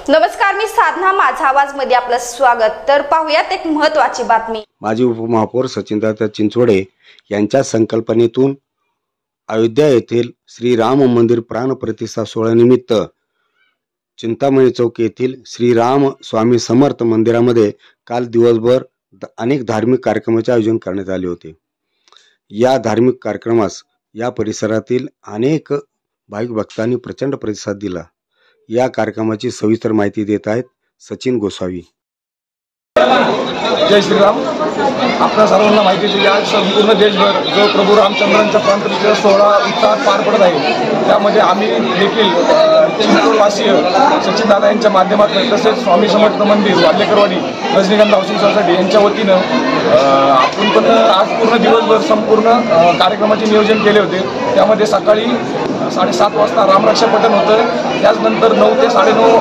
नमस्कार, मी साधना, माझा आवाज मध्ये आपलं स्वागत। तर पाहूयात एक महत्त्वाची बातमी। माजी उपमहापौर सचिनदादा चिंचोडे यांच्या संकल्पनेतून अयोध्या येथील श्रीराम मंदिर प्राण प्रतिष्ठा सोहळ्यानिमित्त चिंतामणी चौक येथील श्रीराम स्वामी समर्थ मंदिरामध्ये काल दिवसभर अनेक धार्मिक कार्यक्रमाचे आयोजन करण्यात आले होते। या धार्मिक कार्यक्रमास या परिसरातील अनेक भाविक भक्तांनी प्रचंड प्रतिसाद दिला। या कार्यक्रमाची सविस्तर माहिती देत आहेत सचिन गोसावी। जय श्रीराम। आपल्या सर्वांना माहिती आहे की आज संपूर्ण देशभर जो प्रभू रामचंद्रांचा प्राणप्रतिष्ठा सोहळा उत्साहात पार पडत आहे, त्यामध्ये आम्ही देखील चिंचोडवासीय सचिनदादा यांच्या माध्यमातून तसेच स्वामी समर्थ मंदिर वाल्लेकरवाडी रजनीगंधा हाऊसिंग सोसायटी यांच्या वतीनं आपण पण आज पूर्ण दिवसभर संपूर्ण कार्यक्रमाचे नियोजन केले होते। त्यामध्ये सकाळी 7:30 वाजता रामरक्षा पठण होतं, त्याचनंतर 9 ते 9:30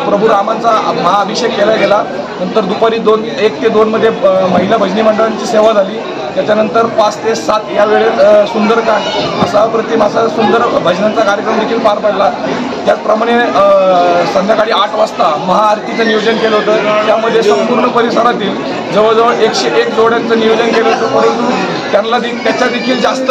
प्रभू रामांचा महाअभिषेक केला गेला। नंतर दुपारी 1 ते 2 मध्ये महिला भजनी मंडळांची सेवा झाली। त्याच्यानंतर 5 ते 7 या वेळेत सुंदरकांड असा अप्रतिम असा सुंदर भजनांचा कार्यक्रम देखील पार पडला। त्याचप्रमाणे संध्याकाळी 8 वाजता महाआरतीचं नियोजन केलं होतं। त्यामध्ये संपूर्ण परिसरातील जवळजवळ 101 जोड्यांचं नियोजन केलं होतं, परंतु त्याच्या देखील जास्त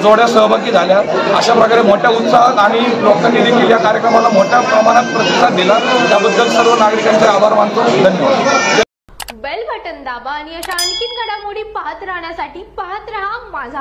जोड्या सहभागी झाल्या। अशा प्रकारे मोठ्या उत्साहात आणि लोकांनी देखील या कार्यक्रमाला मोठ्या प्रमाणात प्रतिसाद दिला। त्याबद्दल सर्व नागरिकांचे आभार मानतो। धन्यवाद। बेल बटन दाबा आणि अशा आणखीन घडामोडी पाहत राहण्यासाठी पाहत रहा माझा